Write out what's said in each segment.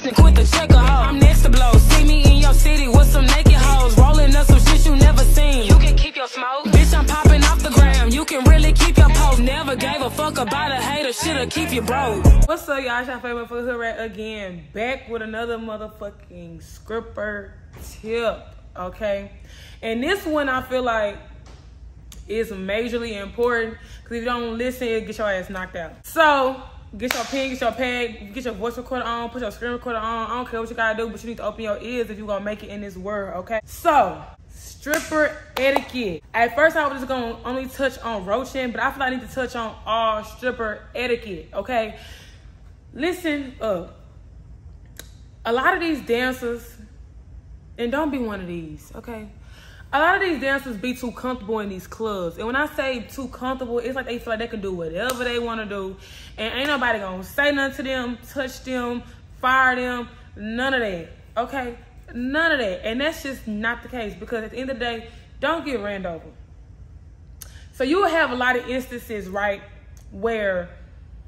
dancing with the checker hoe. I'm next to blow. See me in your city with some naked hoes. Rolling up some shit you never seen. You can keep your smoke. Bitch, I'm popping off the gram. You can really keep your pose. Never gave a fuck about a hater. Shit'll keep you broke. What's up, y'all? It's your favorite for hood rat again. Back with another motherfucking Skrippa tip. Okay? And this one I feel like is majorly important, because if you don't listen, it'll get your ass knocked out. So get your pen, get your pad, get your voice recorder on, put your screen recorder on. I don't care what you gotta do, but you need to open your ears if you're gonna make it in this world, okay? So, stripper etiquette. At first, I was just gonna only touch on roaching, but I feel like I need to touch on all stripper etiquette, okay? Listen up. A lot of these dancers, and don't be one of these, okay? A lot of these dancers be too comfortable in these clubs. And when I say too comfortable, it's like they feel like they can do whatever they want to do. And ain't nobody going to say nothing to them, touch them, fire them, none of that. Okay? None of that. And that's just not the case, because at the end of the day, don't get ran over. So you will have a lot of instances, right, where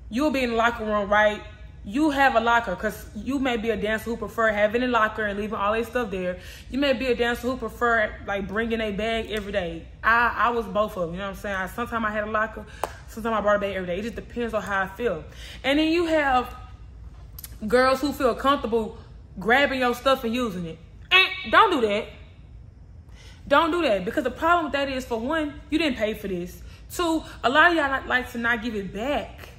you'll be in the locker room, right? You have a locker, because you may be a dancer who prefer having a locker and leaving all their stuff there. You may be a dancer who prefer like bringing a bag every day. I was both of them, you know what I'm saying? Sometimes I had a locker, sometimes I brought a bag every day. It just depends on how I feel. And then you have girls who feel comfortable grabbing your stuff and using it. And don't do that. Don't do that, because the problem with that is, for one, you didn't pay for this. Two, a lot of y'all like to not give it back.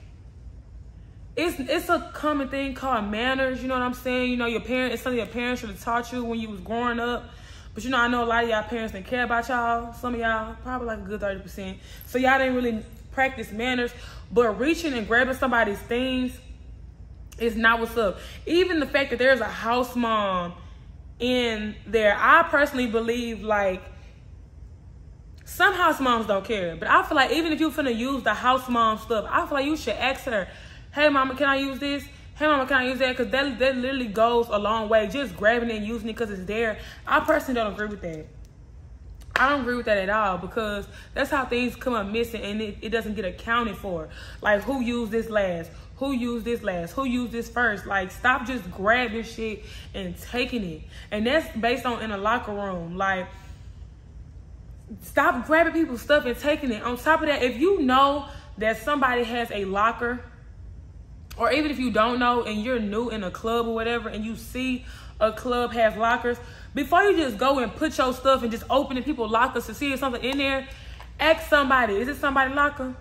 It's a common thing called manners, you know what I'm saying? You know, your parents, it's something your parents should have taught you when you was growing up. But you know, I know a lot of y'all parents didn't care about y'all. Some of y'all, probably like a good 30%. So y'all didn't really practice manners. But reaching and grabbing somebody's things is not what's up. Even the fact that there's a house mom in there, I personally believe, like, some house moms don't care. But I feel like even if you're finna use the house mom stuff, I feel like you should ask her, hey, mama, can I use this? Hey, mama, can I use that? Because that literally goes a long way. Just grabbing it and using it because it's there. I personally don't agree with that. I don't agree with that at all, because that's how things come up missing, and it doesn't get accounted for. Like, who used this last? Who used this last? Who used this first? Like, stop just grabbing shit and taking it. And that's based on in a locker room. Like, stop grabbing people's stuff and taking it. On top of that, if you know that somebody has a locker, or even if you don't know and you're new in a club or whatever, and you see a club has lockers, before you just go and put your stuff and just open people's lockers to see if something in there, ask somebody, is it somebody's locker?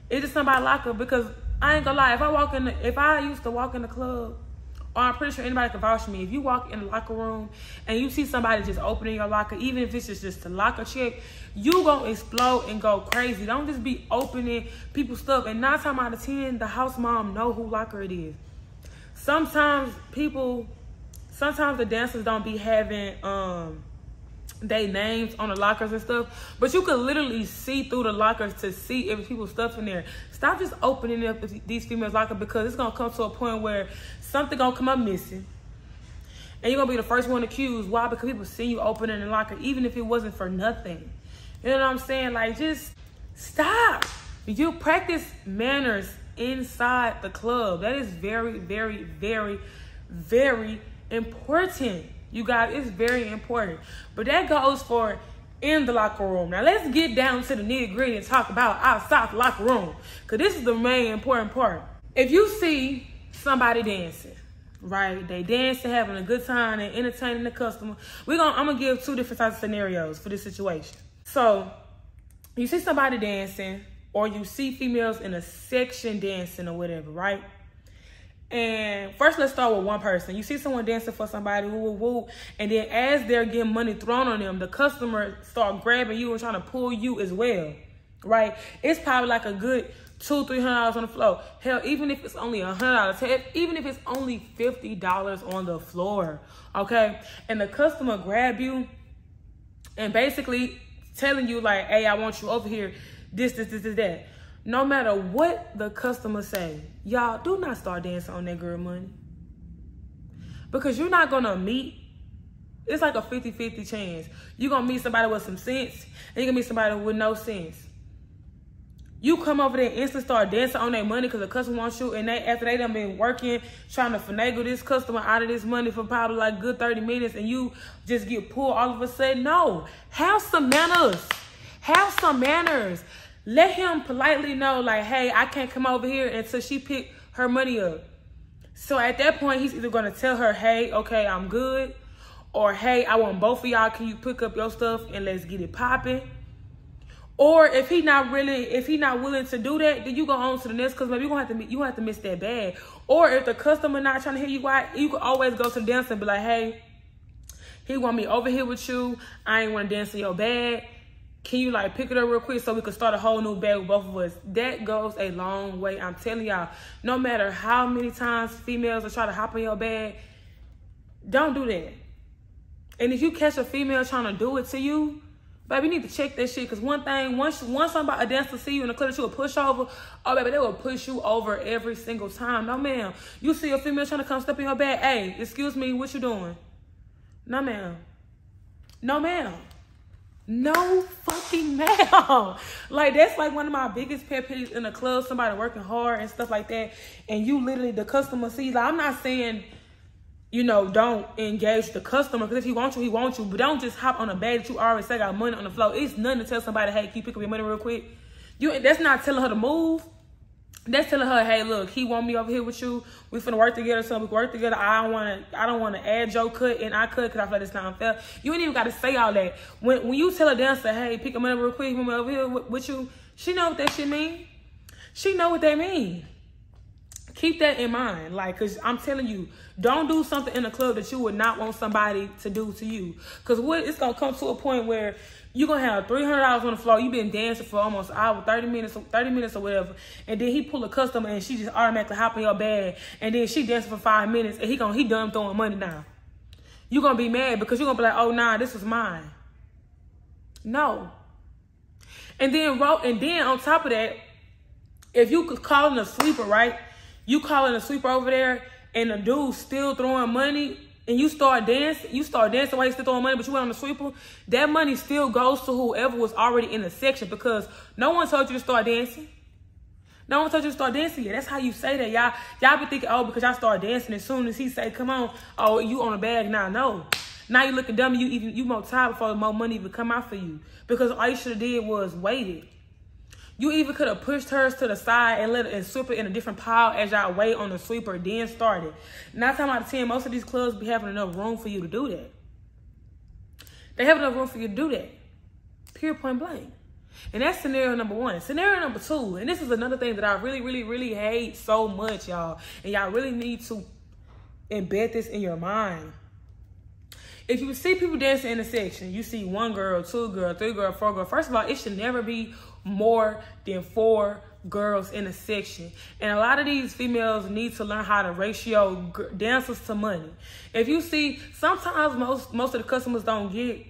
Is it somebody's locker? Because I ain't gonna lie, if I used to walk in the club, or I'm pretty sure anybody can vouch for me, if you walk in the locker room and you see somebody just opening your locker, even if it's just a locker check, you gonna explode and go crazy. Don't just be opening people's stuff. And 9 times out of 10, the house mom know who locker it is. Sometimes the dancers don't be having their names on the lockers and stuff, but you could literally see through the lockers to see if people's stuff in there. Stop just opening up these females' locker, because it's gonna come to a point where something gonna come up missing, and you're gonna be the first one accused. Why? Because people see you opening the locker, even if it wasn't for nothing. You know what I'm saying? Like, just stop. You practice manners inside the club. That is very, very, very, very important. You guys, it's very important. But that goes for in the locker room. Now let's get down to the nitty gritty and talk about outside the locker room, because this is the main important part. If you see somebody dancing, right? They dancing, having a good time, and entertaining the customer. I'm gonna give 2 different types of scenarios for this situation. So you see somebody dancing, or you see females in a section dancing or whatever, right? And first, let's start with one person. You see someone dancing for somebody, woo, woo, woo, and then as they're getting money thrown on them, the customer start grabbing you and trying to pull you as well, right? It's probably like a good $200-300 on the floor. Hell, even if it's only $100, even if it's only $50 on the floor, okay? And the customer grab you and basically telling you like, hey, I want you over here, this, that. No matter what the customer say, y'all do not start dancing on that girl money, because you're not gonna meet. It's like a 50-50 chance. You're gonna meet somebody with some sense, and you're gonna meet somebody with no sense. You come over there and instantly start dancing on their money because the customer wants you, and they after they done been working, trying to finagle this customer out of this money for probably like good 30 minutes, and you just get pulled all of a sudden. No. Have some manners. Have some manners. Let him politely know, like, hey, I can't come over here until she pick her money up. So at that point, he's either going to tell her, hey, okay, I'm good. Or, hey, I want both of y'all. Can you pick up your stuff and let's get it popping? Or if he not willing to do that, then you go on to the next customer. You have to miss that bag. Or if the customer not trying to hear you out, you can always go to the dancer and be like, hey, he want me over here with you. I ain't want to dance in your bag. Can you like pick it up real quick so we can start a whole new bag with both of us? That goes a long way. I'm telling y'all, no matter how many times females will try to hop in your bag, don't do that. And if you catch a female trying to do it to you, baby, you need to check that shit. Because one thing, once a dancer see you in the club that you will push over, oh, baby, they will push you over every single time. No, ma'am. You see a female trying to come step in your bag, hey, excuse me, what you doing? No, ma'am. No, ma'am. No fucking ma'am. Like, that's like one of my biggest pet peeves in the club, somebody working hard and stuff like that, and you literally, the customer sees, like, I'm not saying, you know, don't engage the customer, because if he wants you, he wants you. But don't just hop on a bag that you already say got money on the floor. It's nothing to tell somebody, hey, can you pick up your money real quick? That's not telling her to move. That's telling her, hey, look, he want me over here with you. We finna work together, so we can work together. I don't wanna add your cut and I cut because I feel like it's not unfair. You ain't even gotta say all that. When you tell a dancer, hey, pick up money real quick, come over here with you, she know what that shit mean. She know what they mean. Keep that in mind, like, because I'm telling you, don't do something in the club that you would not want somebody to do to you. Because it's going to come to a point where you're going to have $300 on the floor. You've been dancing for almost an hour, 30 minutes or whatever. And then he pull a customer and she just automatically hop in your bag. And then she dancing for 5 minutes and he done throwing money down. You're going to be mad because you're going to be like, oh, nah, this was mine. No. And then on top of that, if you could call in a sweeper, right? You calling a sweeper over there and the dude still throwing money and you start dancing while he's still throwing money, but you went on the sweeper, that money still goes to whoever was already in the section because no one told you to start dancing. No one told you to start dancing yet. That's how you say that. Y'all be thinking, oh, because y'all start dancing as soon as he say, come on, oh, you on a bag now. No. Now you looking dumb, you more tired before more money even come out for you. Because all you should have did was waited. You even could have pushed hers to the side and sweep it in a different pile as y'all wait on the sweeper, then started. 9 times out of 10, most of these clubs be having enough room for you to do that. They have enough room for you to do that. Period, point blank. And that's scenario number 1. Scenario number 2, and this is another thing that I really, really, really hate so much, y'all. And y'all really need to embed this in your mind. If you see people dancing in a section, you see 1 girl, 2 girl, 3 girl, 4 girl. First of all, it should never be more than 4 girls in a section. And a lot of these females need to learn how to ratio dancers to money. If you see, sometimes most of the customers don't get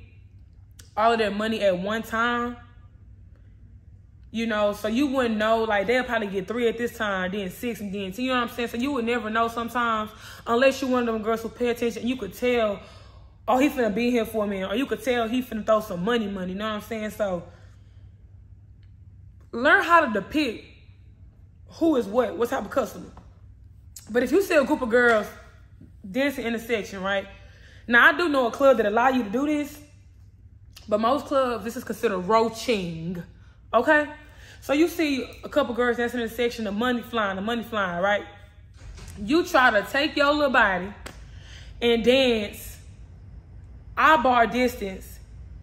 all of their money at one time. You know, so you wouldn't know, like, they'll probably get 3 at this time, then 6, and then 10. You know what I'm saying? So you would never know sometimes unless you're one of them girls who pay attention. You could tell, oh, he finna be here for me. Or you could tell he finna throw some money, you know what I'm saying? So learn how to depict who is what type of customer. But if you see a group of girls dancing in a section, right? Now, I do know a club that allow you to do this, but most clubs, this is considered roaching, okay? So you see a couple girls dancing in a section, the money flying, right? You try to take your little body and dance eyeball distance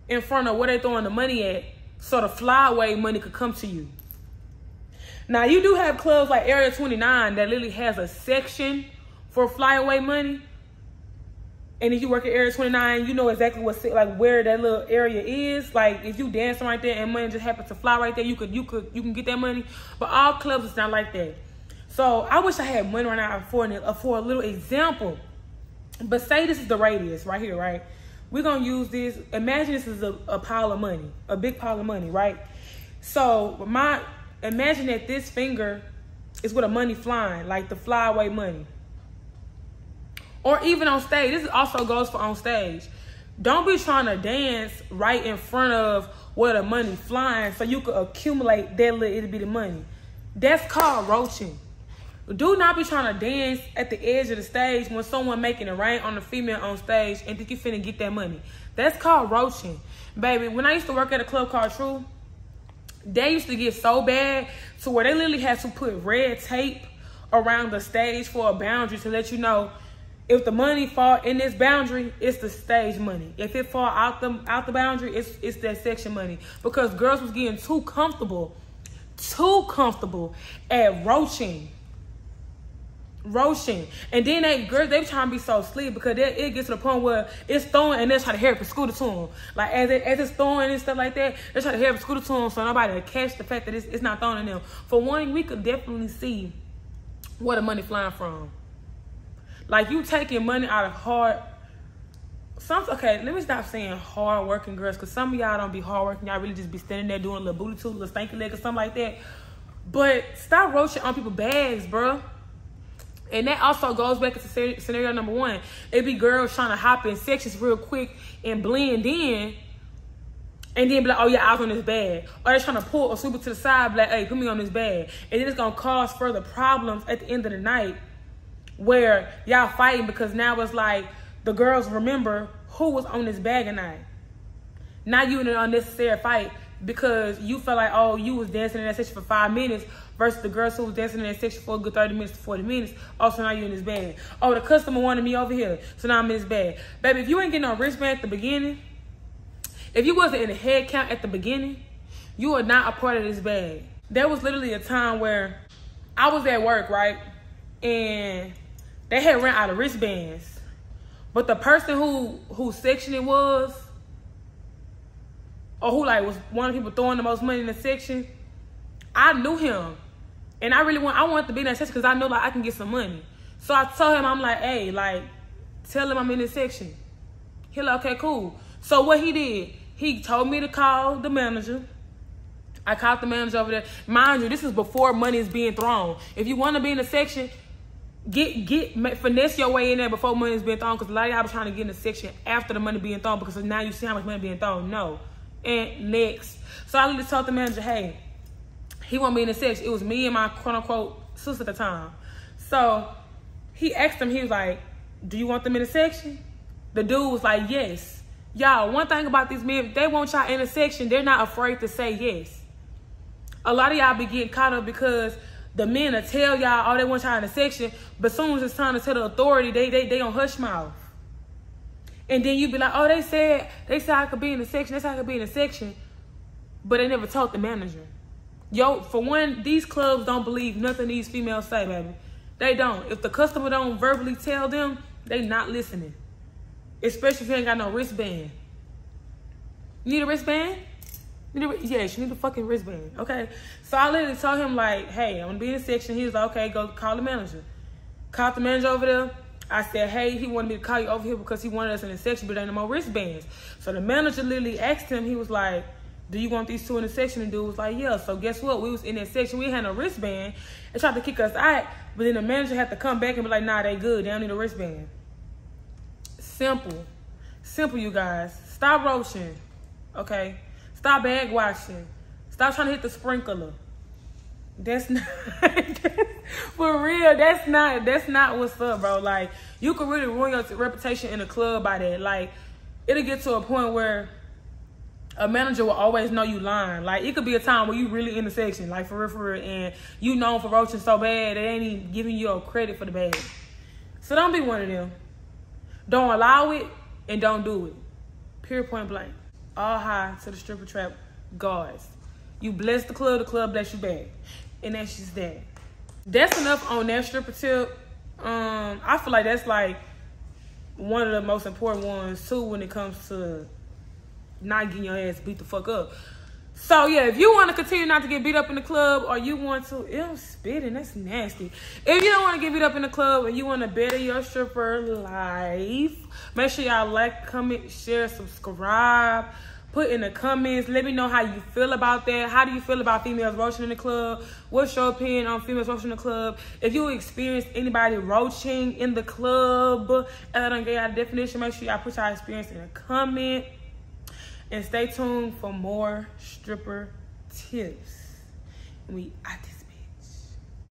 in front of where they throwing the money at, so the flyaway money could come to you. Now, you do have clubs like Area 29 that literally has a section for flyaway money. And if you work at Area 29, you know exactly where that little area is. Like, if you dancing right there and money just happens to fly right there, you can get that money. But all clubs is not like that. So I wish I had money right now for a little example. But say this is the radius right here, right? We're going to use this. Imagine this is a pile of money, a big pile of money, right? So imagine that this finger is with a money flying, like the flyaway money. Or even on stage. This also goes for on stage. Don't be trying to dance right in front of where the money flying so you could accumulate that little itty bitty money. That's called roaching. Do not be trying to dance at the edge of the stage when someone making it rain on the female on stage and think you finna get that money. That's called roaching. Baby, when I used to work at a club called True, they used to get so bad to where they literally had to put red tape around the stage for a boundary to let you know if the money fall in this boundary, it's the stage money. If it fall out the boundary, it's that section money. Because girls was getting too comfortable at roaching. And then they trying to be so sleep because it gets to the point where it's throwing and they try to hurry up and scooter to them. Like as it's throwing and stuff like that, they try to hurry up and scooter to them so nobody will catch the fact that it's not throwing in them. For one, we could definitely see where the money flying from. Like you taking money out of okay, let me stop saying hard working girls, because some of y'all don't be hard working. Y'all really just be standing there doing a little booty toot, little stanky leg or something like that. But stop roaching on people's bags, bro. And that also goes back to scenario number one. It be girls trying to hop in sections real quick and blend in, and then be like, oh yeah, I was on this bag. Or they're trying to pull a sweeper to the side, be like, hey, put me on this bag. And then it's gonna cause further problems at the end of the night where y'all fighting because now it's like the girls remember who was on this bag at night. Now you in an unnecessary fight because you felt like, oh, you was dancing in that section for 5 minutes versus the girls who was dancing in that section for a good 30 minutes to 40 minutes. Oh, so now you in this bag. Oh, the customer wanted me over here, so now I'm in this bag. Baby, if you ain't getting no wristband at the beginning, if you wasn't in the head count at the beginning, you are not a part of this bag. There was literally a time where I was at work, right? And they had ran out of wristbands. But the person whose section it was, or who like was one of the people throwing the most money in the section, I knew him. And I wanted to be in that section because I know like I can get some money. So I told him, I'm like, hey, like, tell him I'm in this section. He like, okay, cool. So what he did, he told me to call the manager. I called the manager over there. Mind you, this is before money is being thrown. If you want to be in the section, finesse your way in there before money is being thrown, because a lot of y'all be trying to get in the section after the money being thrown because now you see how much money being thrown. No. And next. So I literally told the manager, hey, he won't be in the section. It was me and my quote-unquote sister at the time. So he asked him, he was like, do you want them in the section? The dude was like, yes. Y'all, one thing about these men, they want y'all in the section, they're not afraid to say yes. A lot of y'all be getting caught up because the men will tell y'all, oh, they want y'all in the section, but as soon as it's time to tell the authority, they don't hush mouth. And then you be like, oh, they said I could be in the section, they said I could be in the section, but they never told the manager. Yo, for one, these clubs don't believe nothing these females say, baby. They don't. If the customer don't verbally tell them, they not listening. Especially if you ain't got no wristband. You need a wristband? Yes, you need a fucking wristband, okay? So I literally told him, like, hey, I'm gonna be in the section. He was like, okay, go call the manager. Called the manager over there. I said, hey, he wanted me to call you over here because he wanted us in the section, but there ain't no more wristbands. So the manager literally asked him, he was like, do you want these two in the section? And dude was like, yeah. So guess what? We was in that section. We had no wristband. They tried to kick us out, but then the manager had to come back and be like, nah, they good. They don't need a wristband. Simple. Simple, you guys. Stop roaching, okay? Stop bag watching. Stop trying to hit the sprinkler. That's not, for real, that's not what's up, bro. Like, you could really ruin your reputation in a club by that. Like, it'll get to a point where a manager will always know you lying. Like, it could be a time where you really in the section, like, for real, and you known for roaching so bad, they ain't even giving you a credit for the bag. So don't be one of them. Don't allow it, and don't do it. Period, point blank. All high to the stripper trap guards. You bless the club bless you back. And that's just that. That's enough on that stripper tip. I feel like that's like one of the most important ones too when it comes to not getting your ass beat the fuck up. So yeah, if you want to continue not to get beat up in the club, or you want to, ew, spitting, that's nasty. If you don't want to get beat up in the club and you want to better your stripper life, make sure y'all like, comment, share, subscribe. Put in the comments. Let me know how you feel about that. How do you feel about females roaching in the club? What's your opinion on females roaching in the club? If you experienced anybody roaching in the club and I don't get out a definition, make sure y'all put y'all experience in a comment. And stay tuned for more stripper tips. We out this.